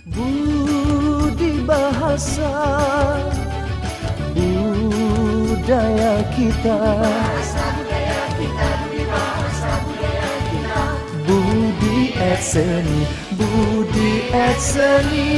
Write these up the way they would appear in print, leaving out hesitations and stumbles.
Budi bahasa budaya kita, budi et seni, budi et seni.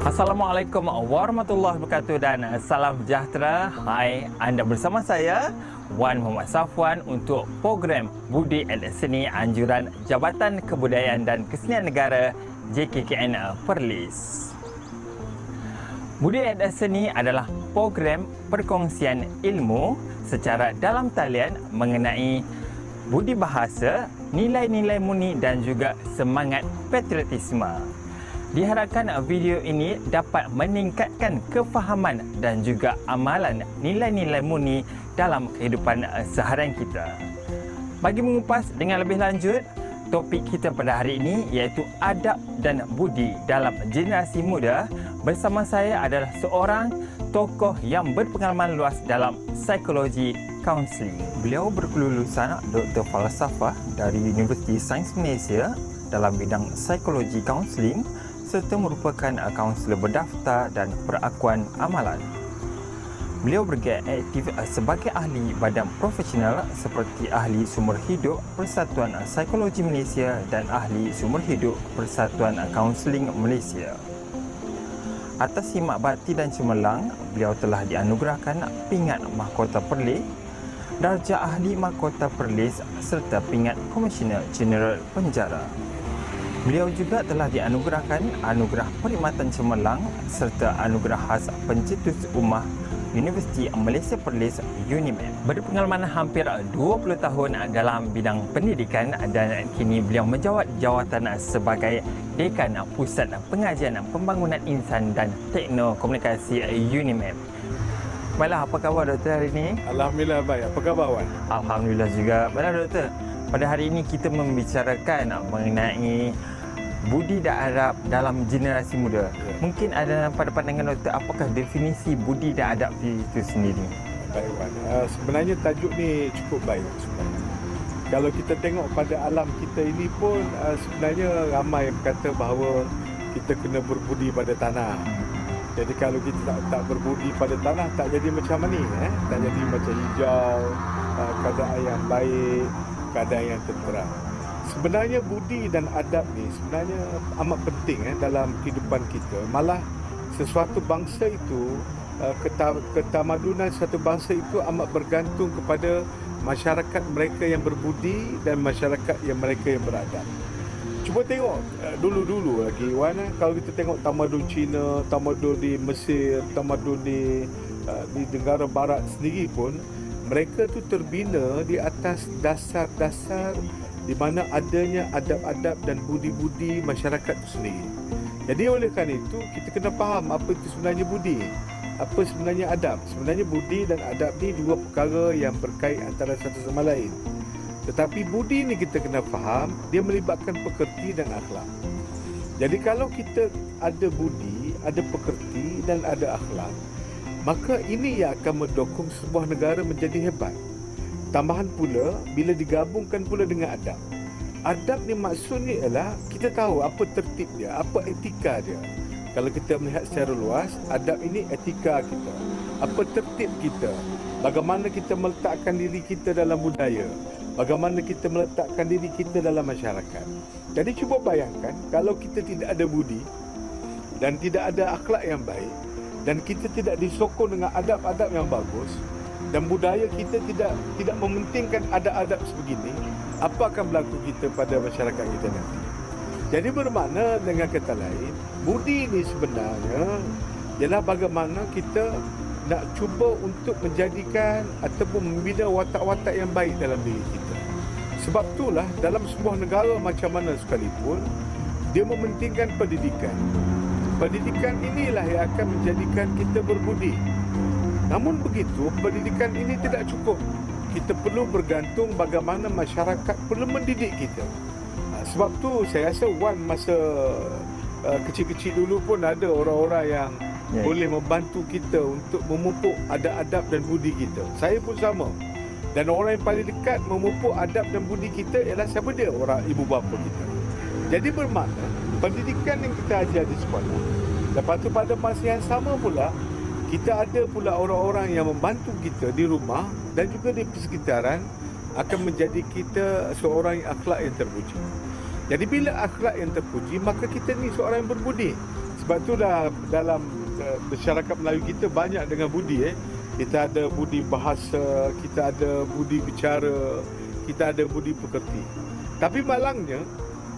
Assalamualaikum warahmatullahi wabarakatuh dan salam sejahtera. Hai, anda bersama saya Wan Muhammad Safwan untuk program Budi et Seni Anjuran Jabatan Kebudayaan dan Kesenian Negara JKKN Perlis. Budi et Seni adalah program perkongsian ilmu secara dalam talian mengenai budi bahasa, nilai-nilai murni dan juga semangat patriotisme. Diharapkan video ini dapat meningkatkan kefahaman dan juga amalan nilai-nilai murni dalam kehidupan seharian kita. Bagi mengupas dengan lebih lanjut, topik kita pada hari ini iaitu adab dan budi dalam generasi muda. Bersama saya adalah seorang tokoh yang berpengalaman luas dalam psikologi kaunseling. Beliau berkelulusan Dr. Falsafah dari Universiti Sains Malaysia dalam bidang psikologi kaunseling serta merupakan kaunselor berdaftar dan perakuan amalan. Beliau bergerak aktif sebagai ahli badan profesional seperti ahli sumber hidup Persatuan Psikologi Malaysia dan ahli sumber hidup Persatuan Kaunseling Malaysia. Atas khidmat bakti dan cemerlang, beliau telah dianugerahkan pingat Mahkota Perlis, darjah ahli Mahkota Perlis serta pingat Komisioner Jeneral Penjara. Beliau juga telah dianugerahkan Anugerah Perkhidmatan Cemerlang serta Anugerah Khas Pencetus Ummah Universiti Malaysia Perlis UNIMED. Berpengalaman hampir 20 tahun dalam bidang pendidikan dan kini beliau menjawat jawatan sebagai Dekan Pusat Pengajian Pembangunan Insan dan Teknokomunikasi UNIMED. Baiklah, apa khabar doktor hari ini? Alhamdulillah baik. Apa khabar Wan? Alhamdulillah juga. Baiklah doktor, pada hari ini kita membicarakan mengenai budi dan adab dalam generasi muda. Ya. Mungkin ada pada pandangan doktor, apakah definisi budi dan adab itu sendiri? Baik Wan. Sebenarnya tajuk ni cukup baik sebenarnya. Kalau kita tengok pada alam kita ini pun sebenarnya ramai yang berkata bahawa kita kena berbudi pada tanah. Jadi kalau kita tak berbudi pada tanah, tak jadi macam ni, tak jadi macam hijau, keadaan yang baik, keadaan yang tenteram. Sebenarnya budi dan adab ni sebenarnya amat penting dalam kehidupan kita. Malah sesuatu bangsa itu, ketamadunan suatu bangsa itu amat bergantung kepada masyarakat mereka yang berbudi dan masyarakat yang mereka yang beradab. Cuba tengok dulu-dulu lagi Wan, kalau kita tengok tamadun Cina, tamadun di Mesir, tamadun di negara barat sendiri pun, mereka tu terbina di atas dasar-dasar di mana adanya adab-adab dan budi-budi masyarakat itu sendiri. Jadi oleh kerana itu, kita kena faham apa itu sebenarnya budi, apa sebenarnya adab. Sebenarnya budi dan adab ni dua perkara yang berkait antara satu sama lain. Tetapi budi ni kita kena faham, dia melibatkan pekerti dan akhlak. Jadi kalau kita ada budi, ada pekerti dan ada akhlak, maka ini yang akan mendukung sebuah negara menjadi hebat. Tambahan pula, bila digabungkan pula dengan adab. Adab ni maksudnya ialah kita tahu apa tertib dia, apa etika dia. Kalau kita melihat secara luas, adab ini etika kita. Apa tertib kita? Bagaimana kita meletakkan diri kita dalam budaya? Bagaimana kita meletakkan diri kita dalam masyarakat? Jadi cuba bayangkan, kalau kita tidak ada budi dan tidak ada akhlak yang baik, dan kita tidak disokong dengan adab-adab yang bagus, dan budaya kita tidak mementingkan adab-adab sebegini, apa akan berlaku kita pada masyarakat kita nanti? Jadi bermakna dengan kata lain, budi ini sebenarnya ialah bagaimana kita nak cuba untuk menjadikan ataupun membina watak-watak yang baik dalam diri kita. Sebab itulah dalam sebuah negara macam mana sekalipun, dia mementingkan pendidikan. Pendidikan inilah yang akan menjadikan kita berbudi. Namun begitu, pendidikan ini tidak cukup. Kita perlu bergantung bagaimana masyarakat perlu mendidik kita. Sebab tu saya rasa Wan masa kecil-kecil dulu pun ada orang-orang yang boleh membantu kita untuk memupuk adab-adab dan budi kita. Saya pun sama. Dan orang yang paling dekat memupuk adab dan budi kita ialah siapa dia? Orang ibu bapa kita. Jadi bermakna pendidikan yang kita ajar di sekolah. Lepas tu pada masa yang sama pula, kita ada pula orang-orang yang membantu kita di rumah dan juga di persekitaran akan menjadi kita seorang yang akhlak yang terpuji. Jadi bila akhlak yang terpuji, maka kita ni seorang yang berbudi. Sebab itulah dalam masyarakat Melayu kita banyak dengan budi. Kita ada budi bahasa, kita ada budi bicara, kita ada budi pekerti. Tapi malangnya,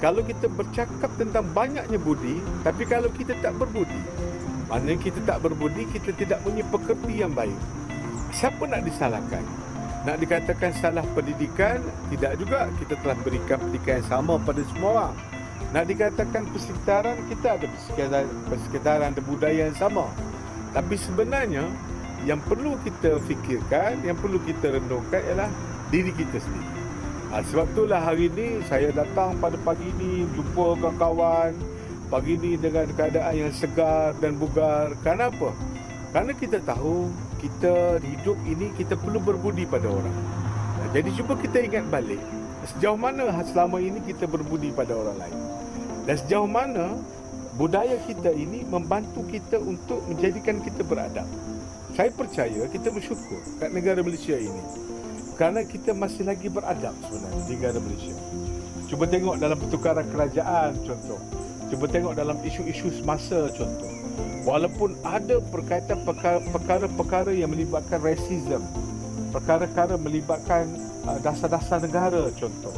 kalau kita bercakap tentang banyaknya budi, tapi kalau kita tak berbudi, maknanya kita tak berbudi, kita tidak punya pekerti yang baik. Siapa nak disalahkan? Nak dikatakan salah pendidikan? Tidak juga. Kita telah berikan pendidikan yang sama pada semua orang. Nak dikatakan persekitaran? Kita ada persekitaran, ada budaya yang sama. Tapi sebenarnya, yang perlu kita fikirkan, yang perlu kita renungkan ialah diri kita sendiri. Sebab itulah hari ini saya datang pada pagi ini jumpa kawan-kawan. Pagi ini dengan keadaan yang segar dan bugar. Kenapa? Karena kita tahu kita hidup ini kita perlu berbudi pada orang. Jadi cuba kita ingat balik sejauh mana selama ini kita berbudi pada orang lain. Dan sejauh mana budaya kita ini membantu kita untuk menjadikan kita beradab. Saya percaya kita bersyukur kat negara Malaysia ini. Kerana kita masih lagi beradab sebenarnya di negara Malaysia. Cuba tengok dalam pertukaran kerajaan contoh. Cuba tengok dalam isu-isu semasa contoh. Walaupun ada berkaitan perkara-perkara yang melibatkan rasism, perkara-perkara melibatkan dasar-dasar negara contoh.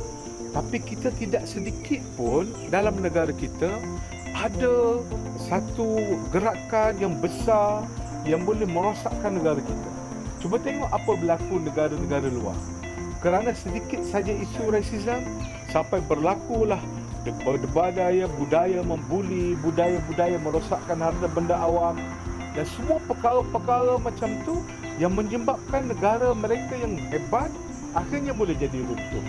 Tapi kita tidak sedikit pun dalam negara kita ada satu gerakan yang besar yang boleh merosakkan negara kita. Cuba tengok apa berlaku negara-negara luar. Kerana sedikit saja isu rasism sampai berlakulah budaya membuli, budaya merosakkan harta benda awam dan semua perkara-perkara macam tu yang menyebabkan negara mereka yang hebat akhirnya boleh jadi runtuh.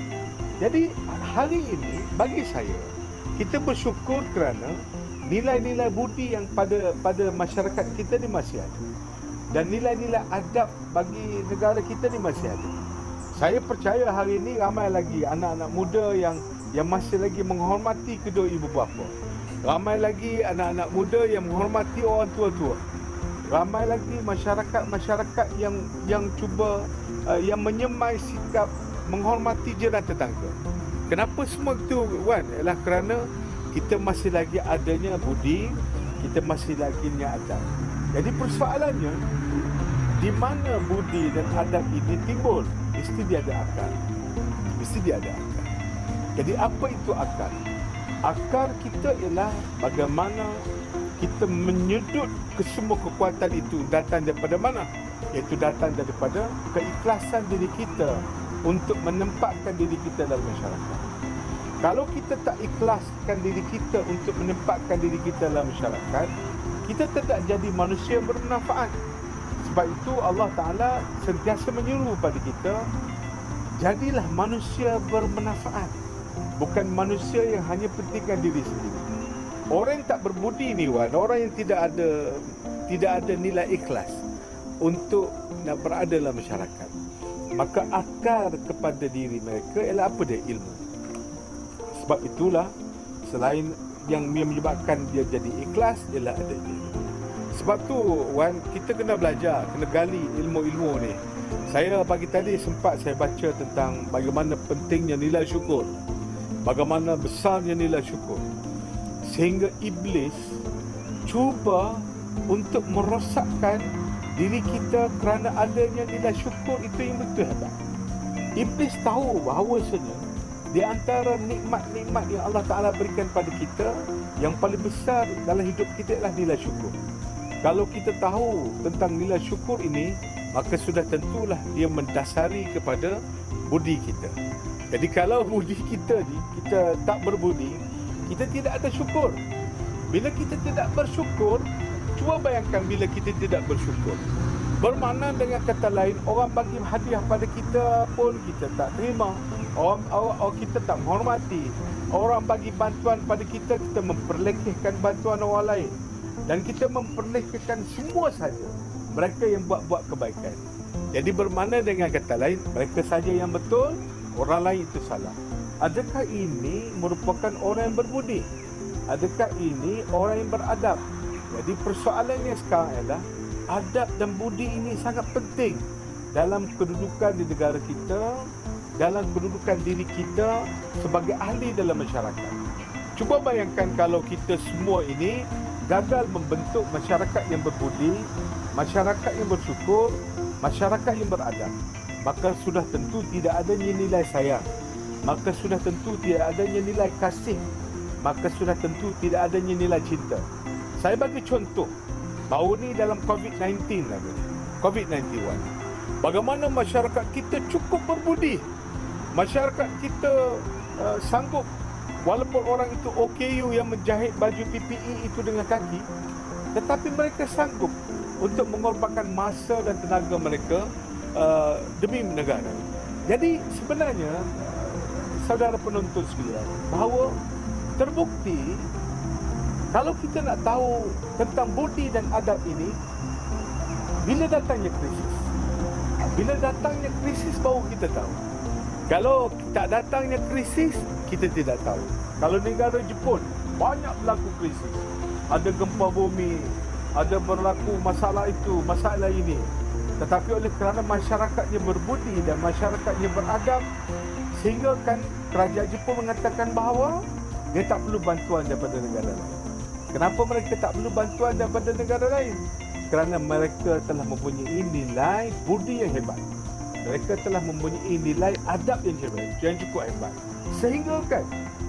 Jadi hari ini bagi saya kita bersyukur kerana nilai-nilai budi yang pada masyarakat kita ni masih ada. Dan nilai-nilai adab bagi negara kita ni masih ada. Saya percaya hari ini ramai lagi anak-anak muda yang masih lagi menghormati kedua ibu bapa. Ramai lagi anak-anak muda yang menghormati orang tua-tua. Ramai lagi masyarakat yang cuba yang menyemai sikap menghormati jiran tetangga. Kenapa semua itu, Wan? Ialah kerana kita masih lagi adanya budi, kita masih lagi adab. Jadi persoalannya, di mana budi dan adab ini timbul? Mesti dia ada akar. Mesti dia ada akar. Jadi apa itu akar? Akar kita ialah bagaimana kita menyedut kesemua kekuatan itu datang daripada mana? Iaitu datang daripada keikhlasan diri kita untuk menempatkan diri kita dalam masyarakat. Kalau kita tak ikhlaskan diri kita untuk menempatkan diri kita dalam masyarakat, kita tidak jadi manusia yang bermanfaat. Sebab itu Allah Ta'ala sentiasa menyuruh pada kita, jadilah manusia bermanfaat. Bukan manusia yang hanya pentingkan diri sendiri. Orang yang tak berbudi ni, Wan, orang yang tidak ada nilai ikhlas untuk nak berada dalam masyarakat, maka akar kepada diri mereka ialah apa dia? Ilmu. Sebab itulah selain yang menyebabkan dia jadi ikhlas ialah ada ilmu. Sebab tu, Wan, kita kena belajar, kena gali ilmu-ilmu ni. Saya pagi tadi sempat saya baca tentang bagaimana pentingnya nilai syukur. Bagaimana besarnya nilai syukur. Sehingga iblis cuba untuk merosakkan diri kita kerana adanya nilai syukur itu yang betul hebat. Iblis tahu bahawasanya di antara nikmat-nikmat yang Allah Ta'ala berikan pada kita, yang paling besar dalam hidup kita adalah nilai syukur. Kalau kita tahu tentang nilai syukur ini, maka sudah tentulah dia mendasari kepada budi kita. Jadi kalau budi kita ni, kita tak berbudi, kita tidak ada syukur. Bila kita tidak bersyukur, cuba bayangkan bila kita tidak bersyukur. Bermakna dengan kata lain, orang bagi hadiah pada kita pun kita tak terima. Orang kita tak menghormati. Orang bagi bantuan pada kita memperlekehkan bantuan orang lain. Dan kita memperlekehkan semua saja mereka yang buat-buat kebaikan. Jadi bermakna dengan kata lain, mereka saja yang betul, orang lain itu salah. Adakah ini merupakan orang yang berbudi? Adakah ini orang yang beradab? Jadi persoalannya sekarang adalah adab dan budi ini sangat penting dalam kedudukan di negara kita, dalam kedudukan diri kita sebagai ahli dalam masyarakat. Cuba bayangkan kalau kita semua ini gagal membentuk masyarakat yang berbudi, masyarakat yang bersyukur, masyarakat yang beradab, maka sudah tentu tidak adanya nilai sayang, maka sudah tentu tidak adanya nilai kasih, maka sudah tentu tidak adanya nilai cinta. Saya bagi contoh, baru ni dalam COVID-19 bagaimana masyarakat kita cukup berbudi. Masyarakat kita sanggup, walaupun orang itu OKU yang menjahit baju PPE itu dengan kaki, tetapi mereka sanggup untuk mengorbankan masa dan tenaga mereka demi negara. Jadi sebenarnya saudara penonton sekalian, bahawa terbukti kalau kita nak tahu tentang budi dan adab ini, bila datangnya krisis baru kita tahu. Kalau tak datangnya krisis, kita tidak tahu. Kalau negara Jepun banyak berlaku krisis, ada gempa bumi, ada berlaku masalah itu, masalah ini, tetapi oleh kerana masyarakatnya berbudi dan masyarakatnya beradab, sehingga kan kerajaan Jepun mengatakan bahawa dia tak perlu bantuan daripada negara lain. Kenapa mereka tak perlu bantuan daripada negara lain? Kerana mereka telah mempunyai nilai budi yang hebat. Mereka telah mempunyai nilai adab yang hebat, yang cukup hebat. Sehingga kan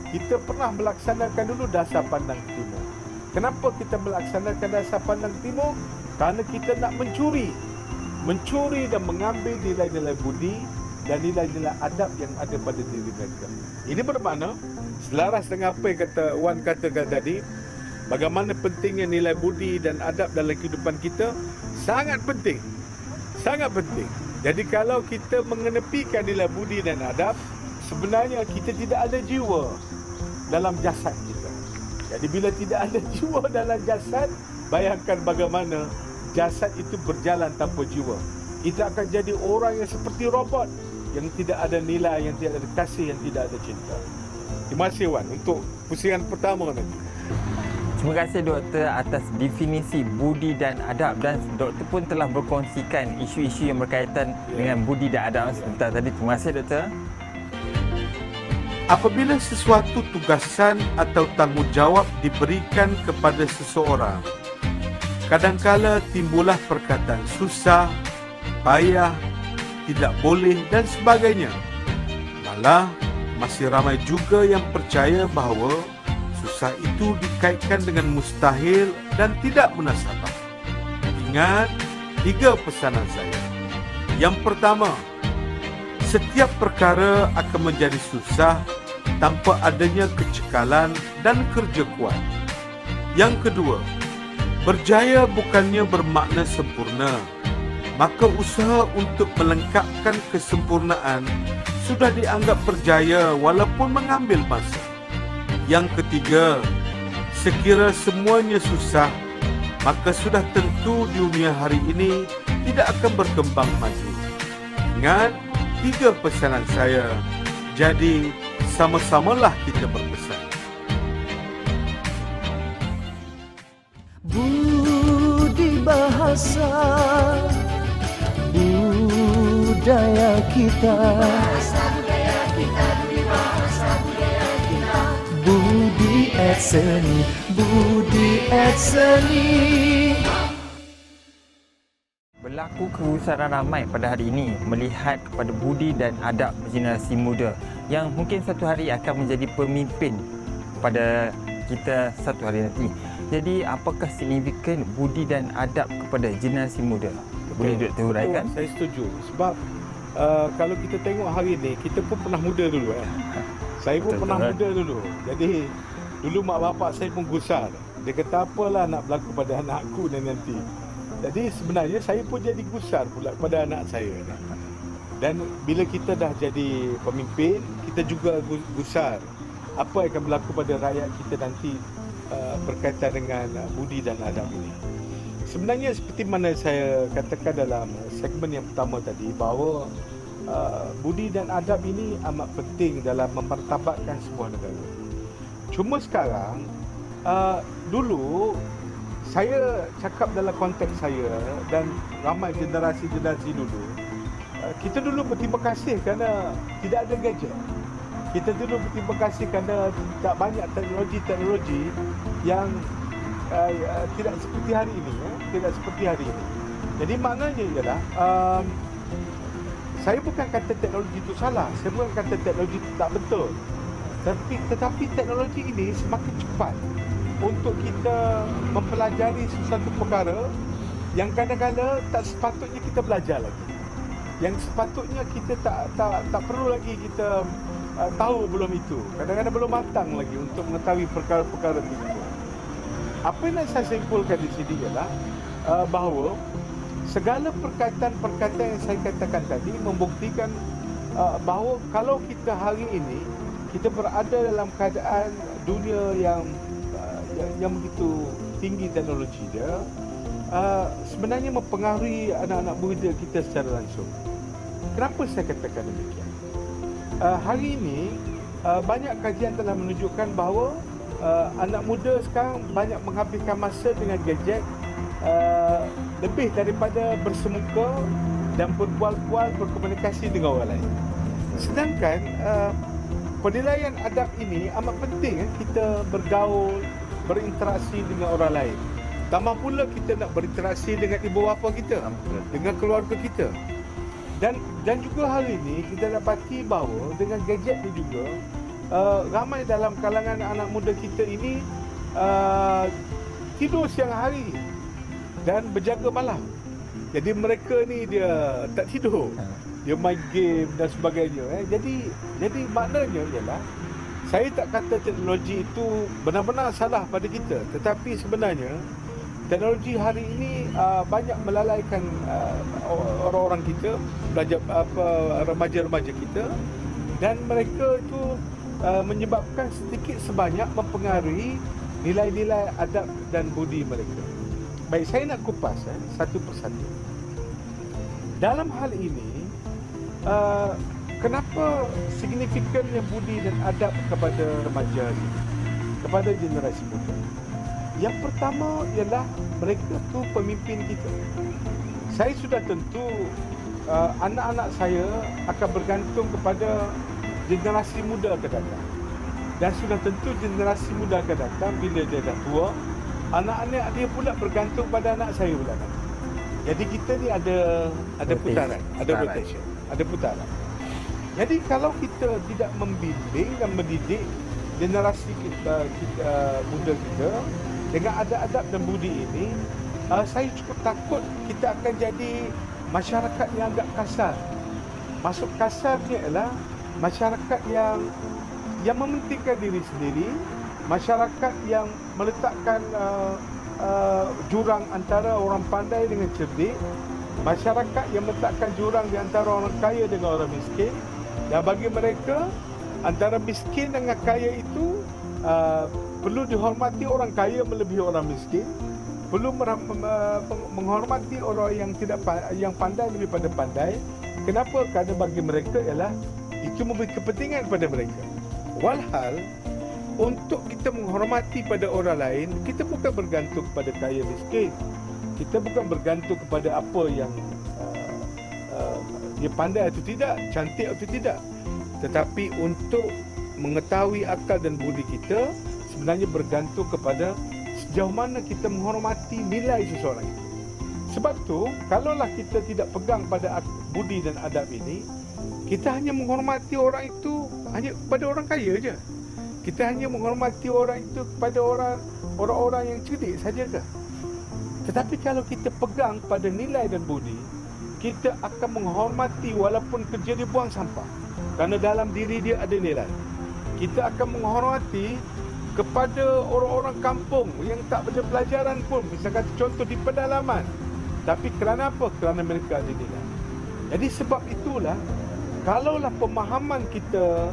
kita pernah melaksanakan dulu dasar pandang timur. Kenapa kita melaksanakan dasar pandang timur? Kerana kita nak mencuri dan mengambil nilai-nilai budi dan nilai-nilai adab yang ada pada diri mereka. Ini bermakna selaras dengan apa yang Wan katakan tadi, bagaimana pentingnya nilai budi dan adab dalam kehidupan kita, sangat penting. Sangat penting. Jadi kalau kita mengenepikan nilai budi dan adab, sebenarnya kita tidak ada jiwa dalam jasad kita. Jadi bila tidak ada jiwa dalam jasad, bayangkan bagaimana jasad itu berjalan tanpa jiwa. Kita akan jadi orang yang seperti robot, yang tidak ada nilai, yang tidak ada kasih, yang tidak ada cinta. Terima kasih Wan untuk pusingan pertama nanti. Terima kasih doktor atas definisi budi dan adab, dan doktor pun telah berkongsikan isu-isu yang berkaitan dengan budi dan adab sebentar tadi. Terima kasih doktor. Apabila sesuatu tugasan atau tanggungjawab diberikan kepada seseorang, kadangkala timbullah perkataan susah, payah, tidak boleh dan sebagainya. Malah masih ramai juga yang percaya bahawa susah itu dikaitkan dengan mustahil dan tidak munasabah. Ingat 3 pesanan saya. Yang pertama, setiap perkara akan menjadi susah tanpa adanya kecekalan dan kerja kuat. Yang kedua, berjaya bukannya bermakna sempurna. Maka usaha untuk melengkapkan kesempurnaan sudah dianggap berjaya walaupun mengambil masa. Yang ketiga, sekira semuanya susah, maka sudah tentu dunia hari ini tidak akan berkembang maju. Ingat 3 pesanan saya. Jadi, sama-samalah kita berpesan. Budi bahasa budaya kita, budi et seni, budi et seni. Berlaku kegusaran ramai pada hari ini melihat kepada budi dan adab generasi muda yang mungkin satu hari akan menjadi pemimpin pada kita satu hari nanti. Jadi apakah signifikan budi dan adab kepada generasi muda? Boleh doktor huraikan? Saya setuju. Sebab kalau kita tengok hari ni, kita pun pernah muda dulu Saya pun pernah muda dulu. Jadi dulu mak bapak saya pun gusar. Dia kata, apalah nak berlaku pada anakku nanti. Jadi sebenarnya saya pun jadi gusar pula pada anak saya. Dan bila kita dah jadi pemimpin, kita juga gusar apa yang akan berlaku pada rakyat kita nanti berkaitan dengan budi dan adab ini. Sebenarnya seperti mana saya katakan dalam segmen yang pertama tadi, bahawa budi dan adab ini amat penting dalam memartabatkan sebuah negara. Cuma sekarang, dulu saya cakap dalam konteks saya dan ramai generasi-generasi dulu, kita dulu berterima kasih kerana tidak ada gadget. Kita dulu berterima kasih kerana tak banyak teknologi-teknologi yang tidak seperti hari ini. Tidak seperti hari ini. Jadi maknanya ialah, saya bukan kata teknologi itu salah. Saya bukan kata teknologi itu tak betul. Tetapi teknologi ini semakin cepat untuk kita mempelajari sesuatu perkara yang kadang-kadang tak sepatutnya kita belajar lagi. Yang sepatutnya kita tak perlu lagi kita tahu belum itu. Kadang-kadang belum matang lagi untuk mengetahui perkara-perkara itu. Apa yang saya simpulkan di sini ialah bahawa segala perkataan-perkataan yang saya katakan tadi membuktikan bahawa kalau kita hari ini kita berada dalam keadaan dunia yang begitu tinggi teknologi dia, sebenarnya mempengaruhi anak-anak muda kita secara langsung. Kenapa saya katakan demikian? Hari ini banyak kajian telah menunjukkan bahawa anak muda sekarang banyak menghabiskan masa dengan gadget lebih daripada bersemuka dan berbual-bual, berkomunikasi dengan orang lain. Sedangkan penilaian adab ini amat penting, kita bergaul, berinteraksi dengan orang lain. Tambah pula kita nak berinteraksi dengan ibu bapa kita, dengan keluarga kita. Dan juga hari ini kita dapati bahawa dengan gadget ni juga ramai dalam kalangan anak muda kita ini tidur siang hari dan berjaga malam. Jadi mereka ni dia tak tidur, dia main game dan sebagainya. Jadi maknanya ialah, saya tak kata teknologi itu benar-benar salah pada kita, tetapi sebenarnya teknologi hari ini banyak melalaikan orang-orang kita, remaja-remaja kita, dan mereka itu menyebabkan sedikit sebanyak mempengaruhi nilai-nilai adab dan budi mereka. Baik, saya nak kupas satu persatu. Dalam hal ini, kenapa signifikannya budi dan adab kepada remaja ini, kepada generasi muda? Yang pertama ialah mereka tu pemimpin kita. Saya sudah tentu anak-anak saya akan bergantung kepada generasi muda akan datang. Dan sudah tentu generasi muda akan datang bila dia dah tua, anak-anak dia pula bergantung pada anak saya pula nanti. Jadi kita ni ada putaran, ada rotation, ada putaran. Jadi kalau kita tidak membimbing dan mendidik generasi kita muda kita dengan adab dan budi ini, saya cukup takut kita akan jadi masyarakat yang agak kasar. Maksud kasarnya ialah masyarakat yang mementingkan diri sendiri, masyarakat yang meletakkan jurang antara orang pandai dengan cerdik, masyarakat yang meletakkan jurang di antara orang kaya dengan orang miskin, dan bagi mereka antara miskin dengan kaya itu perlu dihormati orang kaya melebihi orang miskin, perlu menghormati orang yang pandai lebih pada pandai. Kenapa? Kerana bagi mereka ialah itu memberi kepentingan pada mereka. Walhal untuk kita menghormati pada orang lain, kita bukan bergantung kepada kaya miskin. Kita bukan bergantung kepada apa yang dia pandai atau tidak, cantik atau tidak. Tetapi untuk mengetahui akal dan budi kita sebenarnya bergantung kepada sejauh mana kita menghormati nilai seseorang itu. Sebab tu, kalaulah kita tidak pegang pada budi dan adab ini, kita hanya menghormati orang itu hanya kepada orang kaya je. Kita hanya menghormati orang itu kepada orang-orang yang cerdik saja ke? Tetapi kalau kita pegang pada nilai dan budi, kita akan menghormati walaupun kerja dia buang sampah, kerana dalam diri dia ada nilai. Kita akan menghormati kepada orang-orang kampung yang tak ada pelajaran pun, misalkan contoh di pedalaman, tapi kerana apa? Kerana mereka ada nilai. Jadi sebab itulah, kalaulah pemahaman kita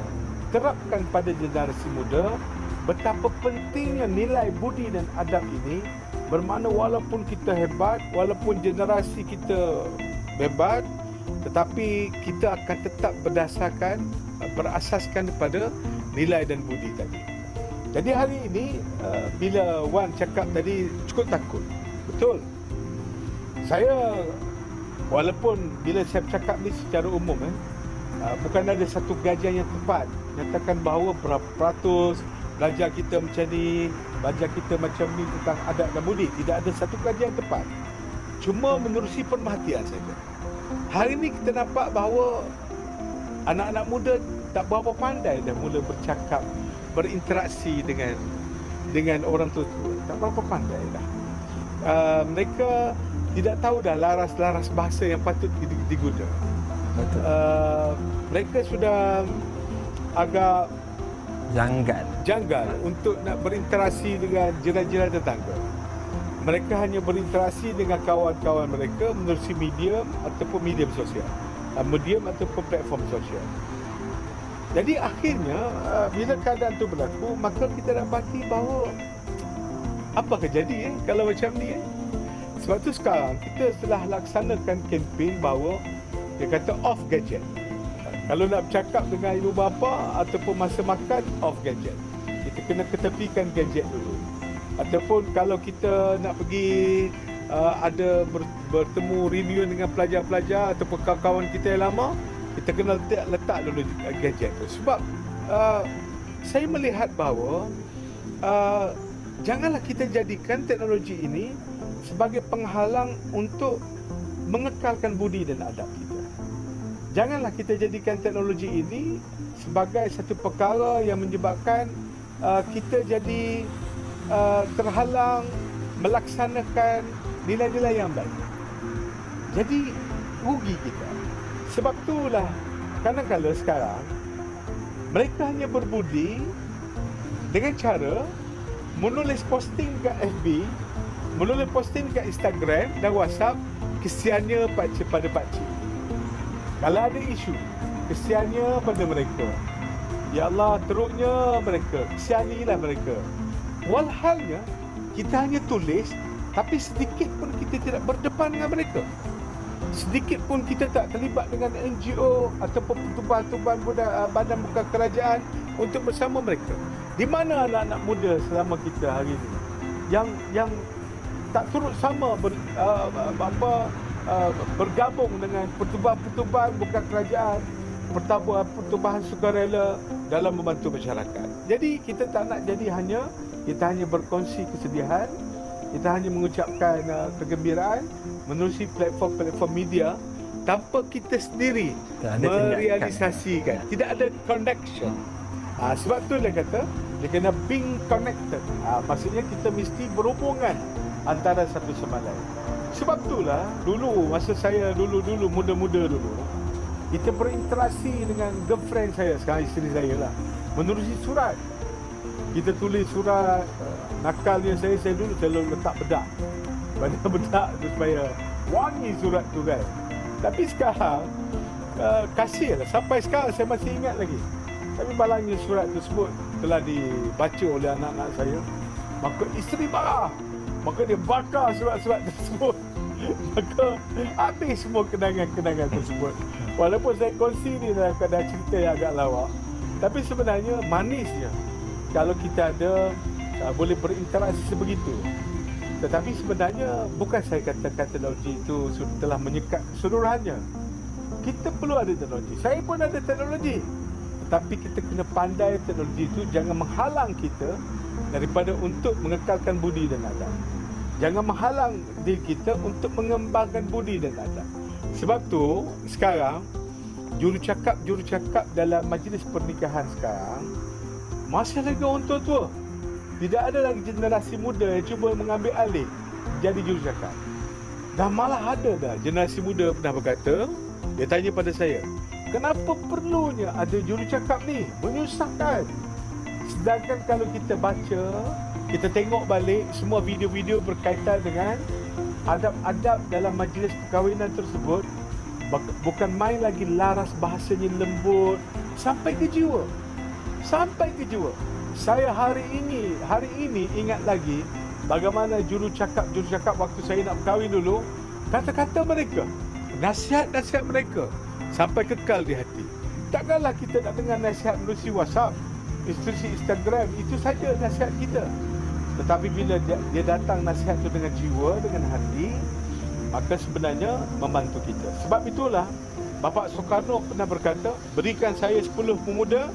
terapkan pada generasi muda, betapa pentingnya nilai budi dan adab ini, bermakna walaupun kita hebat, walaupun generasi kita hebat, tetapi kita akan tetap berasaskan kepada nilai dan budi tadi. Jadi hari ini bila Wan cakap tadi cukup takut. Betul. Saya walaupun bila saya cakap ni secara umum bukan ada satu kajian yang tepat nyatakan bahawa berapa peratus belajar kita macam ni, belajar kita macam ni tentang adab dan budi. Tidak ada satu kajian yang tepat. Cuma menerusi pemerhatian saja. Hari ini kita nampak bahawa anak-anak muda tak berapa pandai dah mula bercakap, berinteraksi dengan orang tua. Tak berapa pandai dah. Mereka tidak tahu dah laras-laras bahasa yang patut digunakan. Mereka sudah agak janggal untuk nak berinteraksi dengan jiran-jiran tetangga. Mereka hanya berinteraksi dengan kawan-kawan mereka menerusi medium ataupun medium sosial, medium ataupun platform sosial. Jadi akhirnya bila keadaan itu berlaku, maka kita dapati bahawa apakah jadi kalau macam ni Sebab tu sekarang kita telah laksanakan kempen bahawa dia kata off gadget. Kalau nak bercakap dengan ibu bapa ataupun masa makan, off gadget. Kita kena ketepikan gadget dulu. Ataupun kalau kita nak pergi ada bertemu reunion dengan pelajar-pelajar ataupun kawan-kawan kita yang lama, kita kena letak dulu gadget tu. Sebab saya melihat bahawa janganlah kita jadikan teknologi ini sebagai penghalang untuk mengekalkan budi dan adab kita. Janganlah kita jadikan teknologi ini sebagai satu perkara yang menyebabkan kita jadi terhalang melaksanakan nilai-nilai yang baik. Jadi rugi kita. Sebab itulah kadang-kadang sekarang mereka hanya berbudi dengan cara menulis posting kat FB, menulis posting kat Instagram dan WhatsApp, kesiannya pakcik pada pakcik. Kalau ada isu, kesiannya pada mereka. Ya Allah, teruknya mereka, kesianilah mereka. Walhalnya kita hanya tulis, tapi sedikit pun kita tidak berdepan dengan mereka. Sedikit pun kita tak terlibat dengan NGO ataupun pertubuhan-pertubuhan badan bukan kerajaan untuk bersama mereka. Di mana anak-anak muda selama kita hari ini yang tak turut sama bergabung dengan pertubuhan-pertubuhan bukan kerajaan, pertubuhan sukarela dalam membantu masyarakat. Jadi kita tak nak jadi kita hanya berkongsi kesedihan, kita hanya mengucapkan kegembiraan menerusi platform-platform media tanpa kita sendiri merealisasikan. Tidak ada connection. Sebab tu dia kata dia kena being connected. Maksudnya kita mesti berhubungan antara satu sama lain. Sebab itulah dulu masa saya dulu muda-muda dulu, kita berinteraksi dengan girlfriend saya, sekarang isteri saya lah, menerusi surat. Kita tulis surat. Nakalnya saya dulu selalu letak bedak pada bedak tu supaya wangi surat tu kan. Tapi sekarang kasihlah, sampai sekarang saya masih ingat lagi. Tapi balangnya surat tersebut telah dibaca oleh anak-anak saya, maka isteri marah, maka dia bakar surat-surat tersebut. Maka habis semua kenangan-kenangan tersebut. Walaupun saya kongsi ni dalam keadaan cerita yang agak lawak, tapi sebenarnya manisnya kalau kita ada boleh berinteraksi sebegitu. Tetapi sebenarnya bukan saya katakan teknologi itu telah menyekat keseluruhannya. Kita perlu ada teknologi. Saya pun ada teknologi. Tetapi kita kena pandai teknologi itu jangan menghalang kita daripada untuk mengekalkan budi dan adab. Jangan menghalang diri kita untuk mengembangkan budi dan adab. Sebab tu sekarang jurucakap dalam majlis pernikahan sekarang masih lagi orang tua-tua. Tidak ada lagi generasi muda yang cuba mengambil alih jadi jurucakap. Dah malah ada dah generasi muda pernah berkata, dia tanya pada saya, kenapa perlunya ada jurucakap ni? Menyusahkan. Sedangkan kalau kita baca, kita tengok balik semua video-video berkaitan dengan adab-adab dalam majlis perkahwinan tersebut, bukan main lagi laras bahasanya lembut, sampai ke jiwa. Sampai ke jiwa. Saya hari ini ingat lagi bagaimana jurucakap waktu saya nak berkahwin dulu, kata-kata mereka, nasihat-nasihat mereka sampai kekal di hati. Takkanlah kita nak dengar nasihat melalui WhatsApp, instruksi Instagram, itu saja nasihat kita. Tetapi bila dia datang nasihat itu dengan jiwa, dengan hati, maka sebenarnya membantu kita. Sebab itulah Bapak Soekarno pernah berkata, berikan saya 10 pemuda,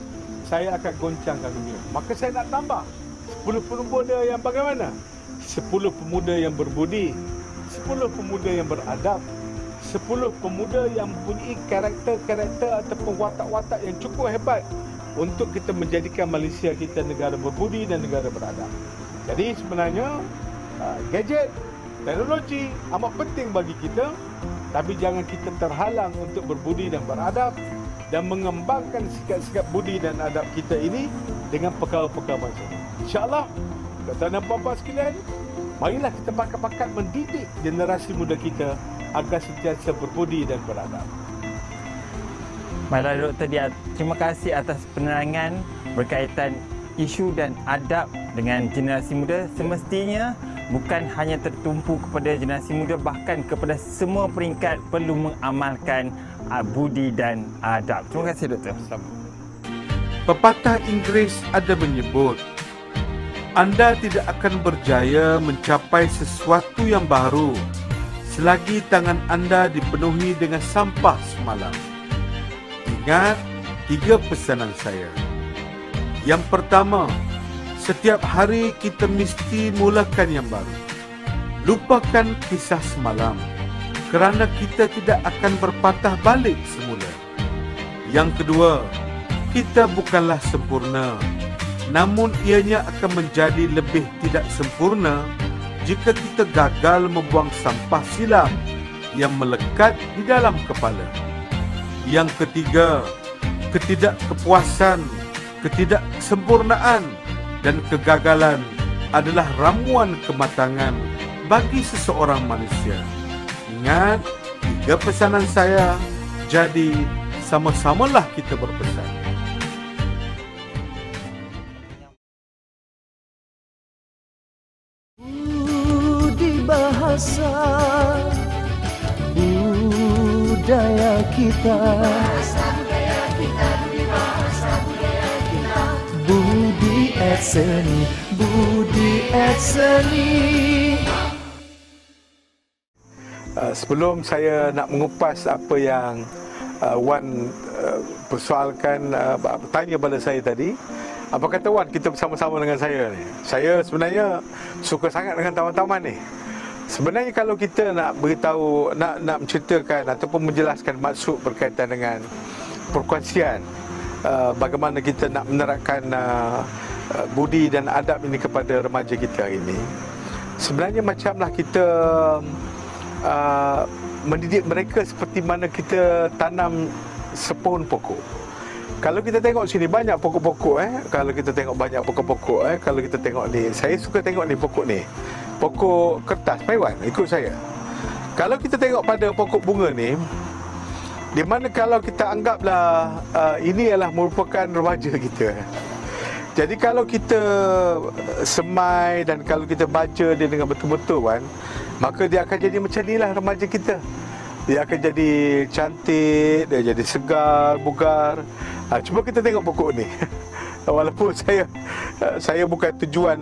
saya akan goncangkan dunia. Maka saya nak tambah 10 pemuda yang bagaimana? 10 pemuda yang berbudi, 10 pemuda yang beradab, 10 pemuda yang mempunyai karakter-karakter ataupun watak-watak yang cukup hebat untuk kita menjadikan Malaysia kita negara berbudi dan negara beradab. Jadi sebenarnya gadget, teknologi amat penting bagi kita, tapi jangan kita terhalang untuk berbudi dan beradab dan mengembangkan sikap-sikap budi dan adab kita ini dengan perkara-perkara macam ini. InsyaAllah, tuan-tuan dan puan-puan sekalian, marilah kita pakat-pakat mendidik generasi muda kita agar sentiasa berbudi dan beradab. Baiklah Dr. Diah, terima kasih atas penerangan berkaitan isu dan adab dengan generasi muda. Semestinya bukan hanya tertumpu kepada generasi muda, bahkan kepada semua peringkat perlu mengamalkan budi dan adab. Terima kasih Doktor. Pepatah Inggeris ada menyebut, anda tidak akan berjaya mencapai sesuatu yang baru selagi tangan anda dipenuhi dengan sampah semalam. Ingat 3 pesanan saya. Yang pertama, setiap hari kita mesti mulakan yang baru. Lupakan kisah semalam, kerana kita tidak akan berpatah balik semula. Yang kedua, kita bukanlah sempurna, namun ianya akan menjadi lebih tidak sempurna jika kita gagal membuang sampah silam yang melekat di dalam kepala. Yang ketiga, ketidakkepuasan, ketidaksempurnaan dan kegagalan adalah ramuan kematangan bagi seseorang manusia. Ingat 3 pesanan saya, jadi sama-samalah kita berpesan. Budi bahasa budaya kita, budi et seni, budi et seni. Sebelum saya nak mengupas apa yang Wan persoalkan, tanya pada saya tadi, apa kata Wan kita bersama-sama dengan saya ni? Saya sebenarnya suka sangat dengan taman-taman ni. Sebenarnya kalau kita nak beritahu, nak menceritakan ataupun menjelaskan maksud berkaitan dengan perkongsian bagaimana kita nak menerapkan budi dan adab ini kepada remaja kita hari ini, sebenarnya macamlah kita mendidik mereka seperti mana kita tanam sepohon pokok. Kalau kita tengok sini banyak pokok-pokok kalau kita tengok banyak pokok-pokok kalau kita tengok ni, saya suka tengok ni pokok ni. Pokok kertas, Paiwan, ikut saya. Kalau kita tengok pada pokok bunga ni, di mana kalau kita anggaplah ini adalah merupakan remaja kita. Jadi kalau kita semai dan kalau kita baca dia dengan betul-betul kan, maka dia akan jadi macam inilah remaja kita. Dia akan jadi cantik, dia jadi segar, bugar. Cuba kita tengok pokok ni. Walaupun saya bukan tujuan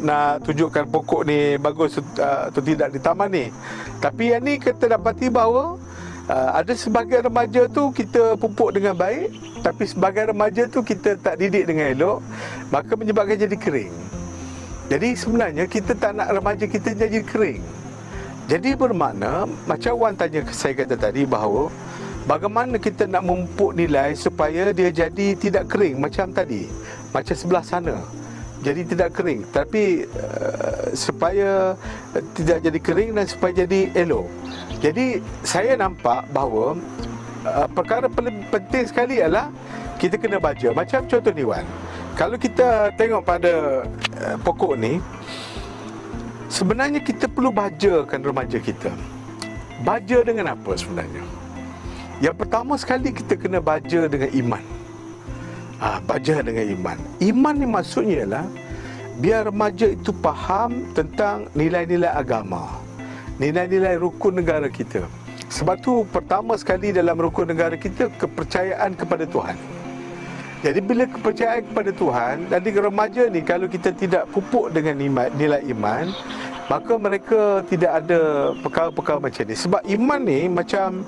nak tunjukkan pokok ni bagus atau tidak di taman ni, tapi yang ni kita dapati bahawa ada sebahagian remaja tu kita pupuk dengan baik, tapi sebahagian remaja tu kita tak didik dengan elok, maka menyebabkan jadi kering. Jadi sebenarnya kita tak nak remaja kita jadi kering. Jadi bermakna macam Wan tanya saya kata tadi bahawa bagaimana kita nak memupuk nilai supaya dia jadi tidak kering macam tadi, macam sebelah sana. jadi tidak kering, tapi supaya tidak jadi kering dan supaya jadi elok. Jadi saya nampak bahawa perkara paling penting sekali ialah kita kena baca. Macam contoh ni Wan, kalau kita tengok pada pokok ni, sebenarnya kita perlu bajakan remaja kita. Baja dengan apa sebenarnya? Yang pertama sekali kita kena baja dengan iman. Baja dengan iman. Iman ni maksudnya ialah biar remaja itu faham tentang nilai-nilai agama, nilai-nilai rukun negara kita. Sebab tu pertama sekali dalam rukun negara kita, kepercayaan kepada Tuhan. Jadi bila kepercayaan kepada Tuhan, dan di remaja ni kalau kita tidak pupuk dengan nilai iman, maka mereka tidak ada perkara-perkara macam ni. Sebab iman ni macam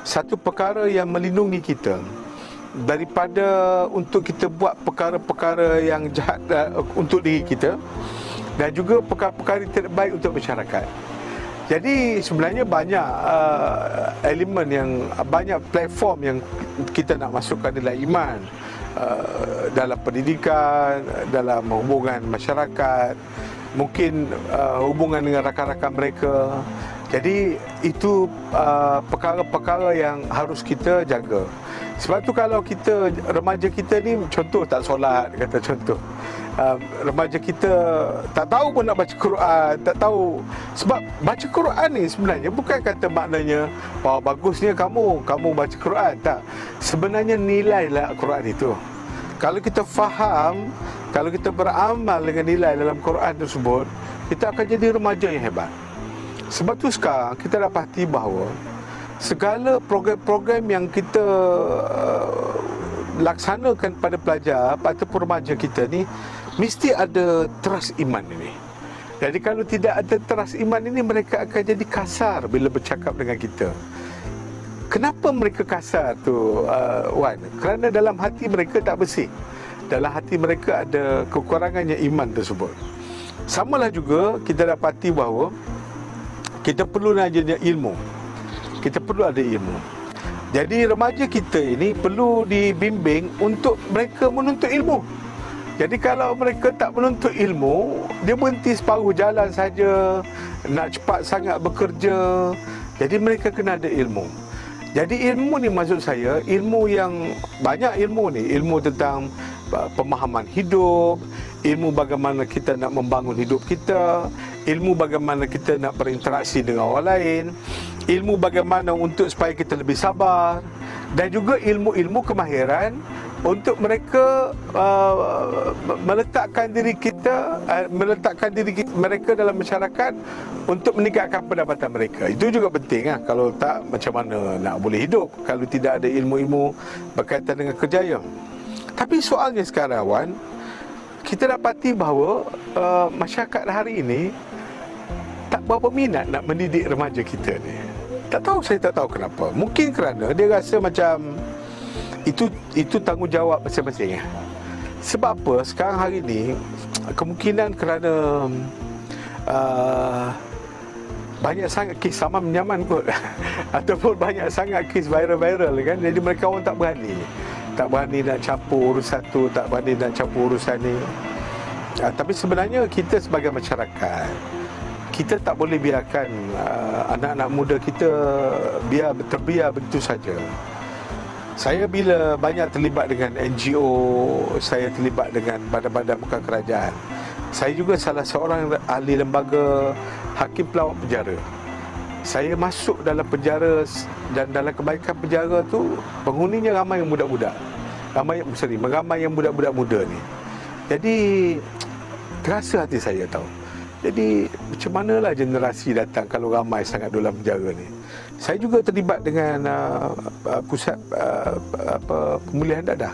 satu perkara yang melindungi kita daripada untuk kita buat perkara-perkara yang jahat untuk diri kita, dan juga perkara-perkara yang tidak baik untuk masyarakat. Jadi sebenarnya banyak elemen yang, banyak platform yang kita nak masukkan nilai iman dalam pendidikan, dalam hubungan masyarakat, mungkin hubungan dengan rakan-rakan mereka. Jadi itu perkara-perkara yang harus kita jaga. Sebab tu kalau kita, remaja kita ni contoh tak solat, kata contoh, remaja kita tak tahu pun nak baca Quran, tak tahu. Sebab baca Quran ni sebenarnya bukan kata maknanya bagusnya kamu baca Quran, tak. Sebenarnya nilailah Quran itu. Kalau kita faham, kalau kita beramal dengan nilai dalam Quran tersebut, kita akan jadi remaja yang hebat. Sebab tu sekarang kita dapati bahawa segala program-program yang kita laksanakan pada pelajar ataupun remaja kita ni, mesti ada trust iman ini. Jadi kalau tidak ada trust iman ini, mereka akan jadi kasar bila bercakap dengan kita. Kenapa mereka kasar tu, Wan? Kerana dalam hati mereka tak bersih. Dalam hati mereka ada kekurangannya iman tersebut. Samalah juga kita dapati bahawa kita perlu ada ilmu. Kita perlu ada ilmu. Jadi remaja kita ini perlu dibimbing untuk mereka menuntut ilmu. Jadi kalau mereka tak menuntut ilmu, dia berhenti separuh jalan saja, nak cepat sangat bekerja. Jadi mereka kena ada ilmu. Jadi ilmu ni maksud saya, ilmu yang banyak ilmu ni, ilmu tentang pemahaman hidup, ilmu bagaimana kita nak membangun hidup kita, ilmu bagaimana kita nak berinteraksi dengan orang lain, ilmu bagaimana untuk supaya kita lebih sabar, dan juga ilmu-ilmu kemahiran untuk mereka meletakkan diri mereka dalam masyarakat untuk meningkatkan pendapatan mereka. Itu juga penting lah. Kalau tak, macam mana nak boleh hidup kalau tidak ada ilmu-ilmu berkaitan dengan kerjaya. Tapi soalnya sekarang, Wan, kita dapati bahawa masyarakat hari ini tak berapa minat nak mendidik remaja kita ni. Saya tak tahu kenapa. Mungkin kerana dia rasa macam itu tanggungjawab masing-masing. Sebab apa? Sekarang hari ni kemungkinan kerana banyak sangat kes sama menyaman kot ataupun banyak sangat kes viral-viral kan. Jadi mereka orang tak berani nak campur urusan tu, tak berani nak campur urusan ni. Tapi sebenarnya kita sebagai masyarakat, kita tak boleh biarkan anak-anak muda kita terbiar begitu saja. Saya bila banyak terlibat dengan NGO, saya terlibat dengan badan-badan bukan kerajaan. Saya juga salah seorang ahli lembaga hakim pelawat penjara. Saya masuk dalam penjara, dan dalam kebaikan penjara tu penghuninya ramai yang budak-budak. Ramai yang budak-budak muda ni. Jadi terasa hati saya tahu. Jadi macam manalah generasi datang kalau ramai sangat dalam penjara ni. Saya juga terlibat dengan pusat pemulihan dadah.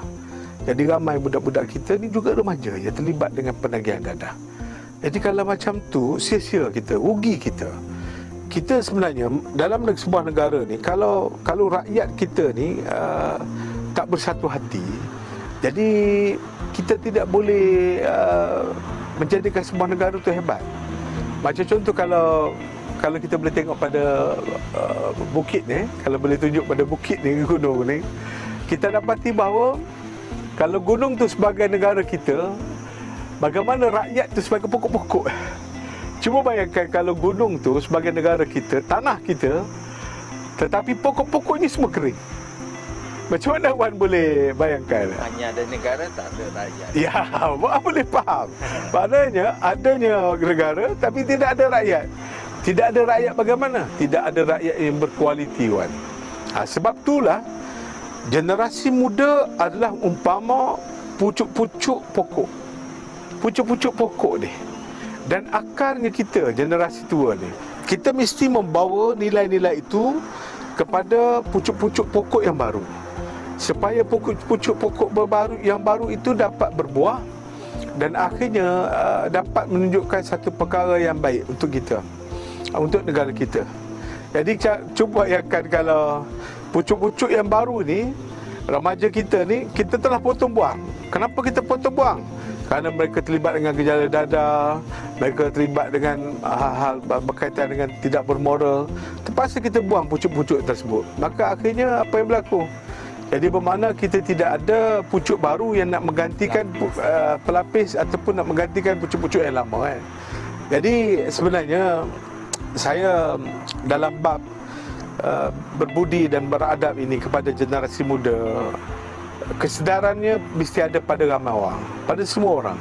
Jadi ramai budak-budak kita ni juga remaja yang terlibat dengan penagihan dadah. Jadi kalau macam tu, sia-sia kita, rugi kita. Kita sebenarnya dalam sebuah negara ni, kalau rakyat kita ni tak bersatu hati, jadi kita tidak boleh menjadikan sebuah negara tu hebat. Macam contoh kalau kita boleh tengok pada bukit ni, kalau boleh tunjuk pada bukit ni, gunung ni, kita dapati bahawa kalau gunung tu sebagai negara kita, bagaimana rakyat tu sebagai pokok-pokok. Cuba bayangkan kalau gunung tu sebagai negara kita, tanah kita, tetapi pokok-pokoknya semua kering. Macam mana Wan boleh bayangkan? Hanya ada negara, tak ada rakyat. Ya, Wan boleh faham. Maknanya adanya negara tapi tidak ada rakyat. Tidak ada rakyat bagaimana? Tidak ada rakyat yang berkualiti, Wan. Sebab itulah generasi muda adalah umpama pucuk-pucuk pokok. Pucuk-pucuk pokok ni. Dan akarnya kita, generasi tua ni, kita mesti membawa nilai-nilai itu kepada pucuk-pucuk pokok yang baru, supaya pucuk-pucuk pokok yang baru itu dapat berbuah dan akhirnya dapat menunjukkan satu perkara yang baik untuk kita, untuk negara kita. Jadi cuba bayangkan kalau pucuk-pucuk yang baru ni, remaja kita ni, kita telah potong buang. Kenapa kita potong buang? Kerana mereka terlibat dengan gejala dadah, mereka terlibat dengan hal-hal berkaitan dengan tidak bermoral. Terpaksa kita buang pucuk-pucuk tersebut. Maka akhirnya apa yang berlaku? Jadi bermakna kita tidak ada pucuk baru yang nak menggantikan pelapis ataupun nak menggantikan pucuk-pucuk yang lama kan. Jadi sebenarnya saya dalam bab berbudi dan beradab ini kepada generasi muda, kesedarannya mesti ada pada ramai orang, pada semua orang.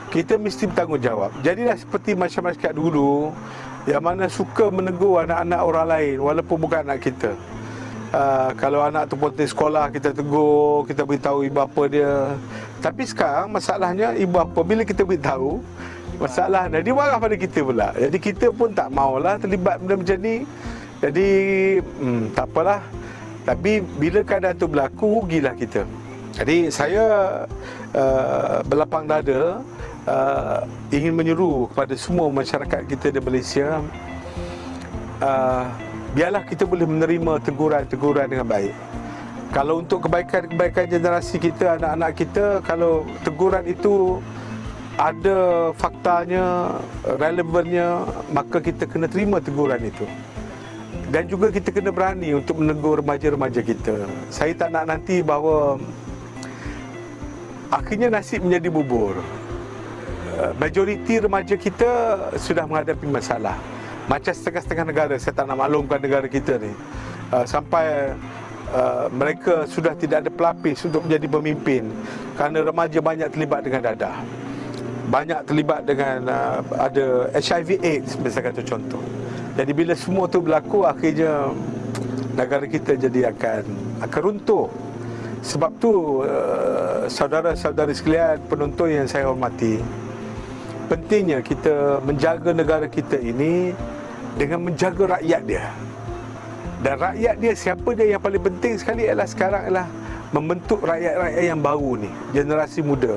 Kita mesti bertanggungjawab. Jadilah seperti masyarakat dulu yang mana suka menegur anak-anak orang lain walaupun bukan anak kita. Kalau anak tu potong sekolah, kita tegur, kita beritahu ibu bapa dia. Tapi sekarang masalahnya ibu bapa bila kita beritahu masalah dia marah pada kita pula. Jadi kita pun tak maulah terlibat benda macam ni. Jadi tak apalah. Tapi bila keadaan tu berlaku, rugilah kita. Jadi saya berlapang dada ingin menyeru kepada semua masyarakat kita di Malaysia, biarlah kita boleh menerima teguran-teguran dengan baik. Kalau untuk kebaikan-kebaikan generasi kita, anak-anak kita, kalau teguran itu ada faktanya, relevannya, maka kita kena terima teguran itu. Dan juga kita kena berani untuk menegur remaja-remaja kita. Saya tak nak nanti bahawa akhirnya nasib menjadi bubur. Majoriti remaja kita sudah menghadapi masalah. Macam setengah-setengah negara, saya tak nak maklumkan negara kita ni, sampai mereka sudah tidak ada pelapis untuk menjadi pemimpin kerana remaja banyak terlibat dengan dadah, banyak terlibat dengan ada HIV AIDS misalnya kata contoh. Jadi bila semua tu berlaku, akhirnya negara kita jadi akan runtuh. Sebab tu saudara-saudari sekalian, penonton yang saya hormati, pentingnya kita menjaga negara kita ini dengan menjaga rakyat dia. Dan rakyat dia, siapa dia yang paling penting sekali adalah sekarang adalah membentuk rakyat-rakyat yang baru ni, generasi muda.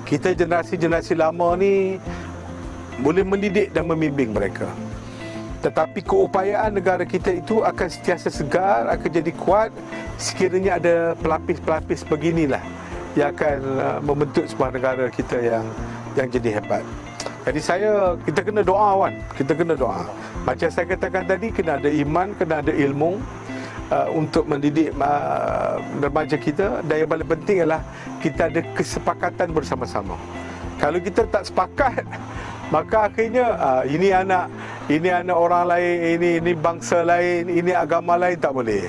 Kita generasi-generasi lama ni boleh mendidik dan membimbing mereka. Tetapi keupayaan negara kita itu akan sentiasa segar, akan jadi kuat sekiranya ada pelapis-pelapis beginilah yang akan membentuk sebuah negara kita yang jadi hebat. Jadi kita kena doa, Wan. Kita kena doa. Macam saya katakan tadi, kena ada iman, kena ada ilmu untuk mendidik remaja kita. Dan yang paling penting adalah kita ada kesepakatan bersama-sama. Kalau kita tak sepakat, maka akhirnya ini anak orang lain, ini bangsa lain, ini agama lain, tak boleh.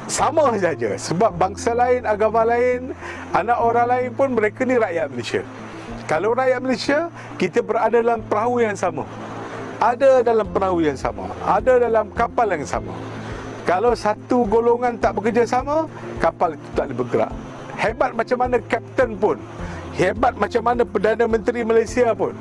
Sama saja. Sebab bangsa lain, agama lain, anak orang lain pun mereka ni rakyat Malaysia. Kalau rakyat Malaysia, kita berada dalam perahu yang sama, ada dalam perahu yang sama, ada dalam kapal yang sama. Kalau satu golongan tak bekerja sama, kapal itu tak boleh bergerak. Hebat macam mana kapten pun, hebat macam mana Perdana Menteri Malaysia pun,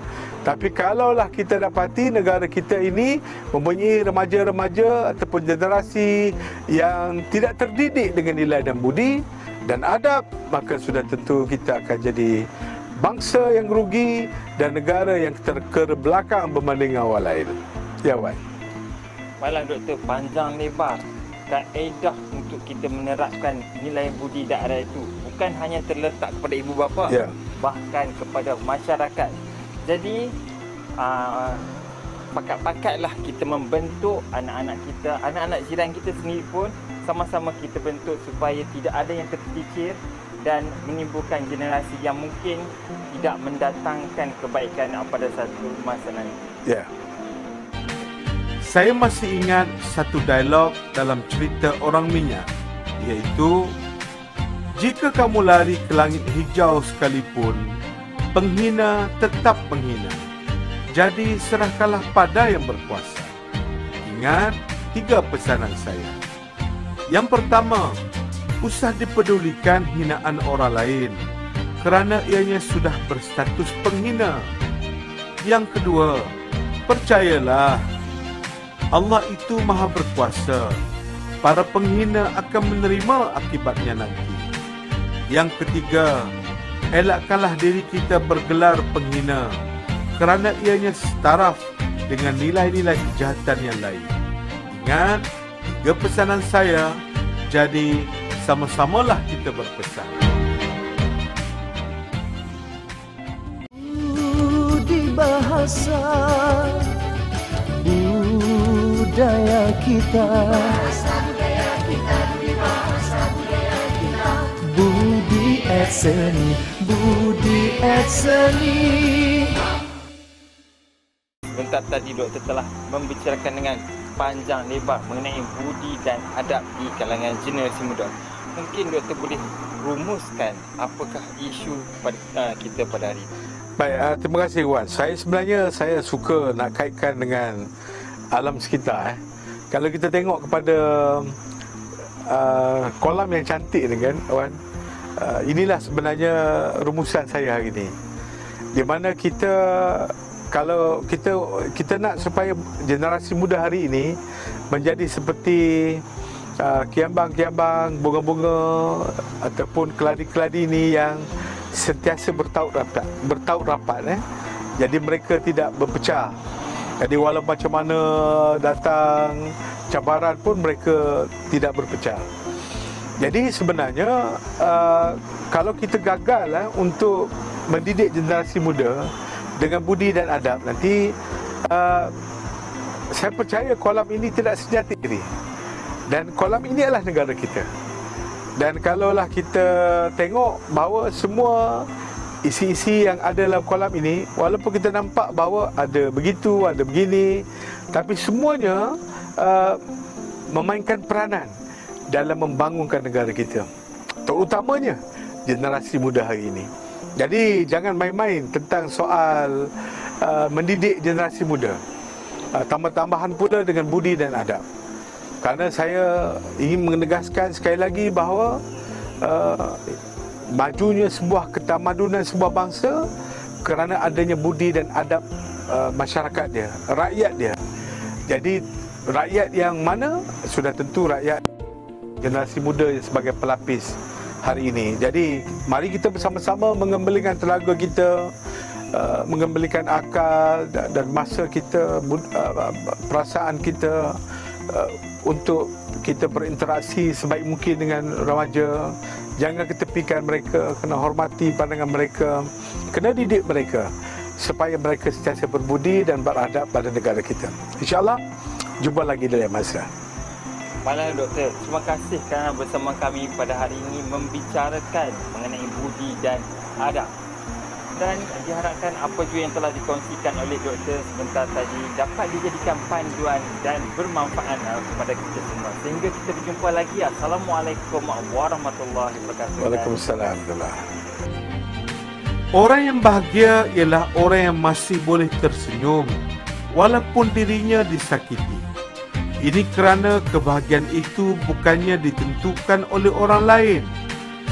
tapi kalaulah kita dapati negara kita ini mempunyai remaja-remaja ataupun generasi yang tidak terdidik dengan nilai dan budi dan adab, maka sudah tentu kita akan jadi bangsa yang rugi dan negara yang terbelakang berbanding awal lain. Ya, Wan. Baiklah Doktor, panjang lebar kaedah untuk kita menerapkan nilai budi dan adab itu bukan hanya terletak kepada ibu bapa, ya, bahkan kepada masyarakat. Jadi pakat-pakatlah kita membentuk anak-anak kita, anak-anak jiran kita sendiri pun sama-sama kita bentuk supaya tidak ada yang terfikir dan menimbulkan generasi yang mungkin tidak mendatangkan kebaikan pada satu masa nanti. Ya. Saya masih ingat satu dialog dalam cerita Orang Minyak, iaitu, jika kamu lari ke langit hijau sekalipun, penghina tetap penghina. Jadi serahkanlah pada yang berkuasa. Ingat 3 pesanan saya. Yang pertama, usah dipedulikan hinaan orang lain kerana ianya sudah berstatus penghina. Yang kedua, percayalah Allah itu Maha Berkuasa. Para penghina akan menerima akibatnya nanti. Yang ketiga, elakkanlah diri kita bergelar penghina kerana ianya setaraf dengan nilai-nilai kejahatan yang lain. Ingat 3 pesanan saya, jadi sama-samalah kita berpesan. Budi bahasa budaya kita, Budi Seni, Budi Seni. Sebentar tadi doktor telah membicarakan dengan panjang lebar mengenai budi dan adab di kalangan generasi muda. Mungkin doktor boleh rumuskan apakah isu kita pada hari ini? Baik, terima kasih Wan. Saya suka nak kaitkan dengan alam sekitar. Kalau kita tengok kepada kolam yang cantik ni kan, Wan, inilah sebenarnya rumusan saya hari ini. Di mana kalau kita nak supaya generasi muda hari ini menjadi seperti kiambang-kiambang, bunga-bunga ataupun keladi-keladi ini yang sentiasa bertaut rapat. Jadi mereka tidak berpecah. Jadi walau macam mana datang cabaran pun mereka tidak berpecah. Jadi sebenarnya kalau kita gagal untuk mendidik generasi muda dengan budi dan adab, nanti saya percaya kolam ini tidak sejati diri. Dan kolam ini adalah negara kita. Dan kalaulah kita tengok bahawa semua isi-isi yang ada dalam kolam ini, walaupun kita nampak bahawa ada begitu, ada begini, tapi semuanya memainkan peranan dalam membangunkan negara kita, terutamanya generasi muda hari ini. Jadi jangan main-main tentang soal mendidik generasi muda. Tambah-tambahan pula dengan budi dan adab. Kerana saya ingin menegaskan sekali lagi bahawa majunya sebuah ketamadunan sebuah bangsa kerana adanya budi dan adab masyarakat dia, rakyat dia. Jadi rakyat yang mana? Sudah tentu rakyat generasi muda sebagai pelapis hari ini. Jadi mari kita bersama-sama mengembalikan tenaga kita, mengembalikan akal dan masa kita, perasaan kita untuk kita berinteraksi sebaik mungkin dengan remaja. Jangan ketepikan mereka, kena hormati pandangan mereka, kena didik mereka supaya mereka sentiasa berbudi dan beradab pada negara kita. InsyaAllah, jumpa lagi dalam masa. Malam doktor, terima kasih kerana bersama kami pada hari ini membicarakan mengenai budi dan adab. Dan diharapkan apa juga yang telah dikongsikan oleh doktor sebentar tadi dapat dijadikan panduan dan bermanfaat kepada kita semua. Sehingga kita berjumpa lagi. Assalamualaikum warahmatullahi wabarakatuh. Waalaikumsalam. Orang yang bahagia ialah orang yang masih boleh tersenyum walaupun dirinya disakiti. Ini kerana kebahagiaan itu bukannya ditentukan oleh orang lain.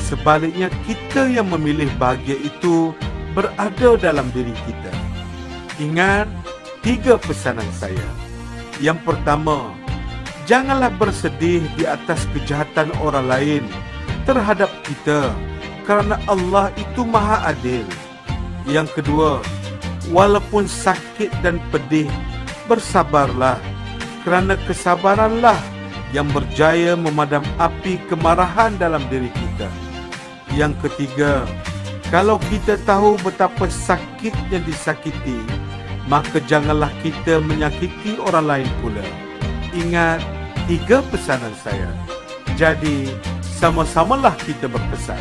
Sebaliknya, kita yang memilih bahagia itu berada dalam diri kita. Ingat 3 pesanan saya. Yang pertama, janganlah bersedih di atas kejahatan orang lain terhadap kita kerana Allah itu Maha Adil. Yang kedua, walaupun sakit dan pedih, bersabarlah kerana kesabaranlah yang berjaya memadam api kemarahan dalam diri kita. Yang ketiga, kalau kita tahu betapa sakitnya disakiti, maka janganlah kita menyakiti orang lain pula. Ingat 3 pesanan saya. Jadi, sama-samalah kita berpesan.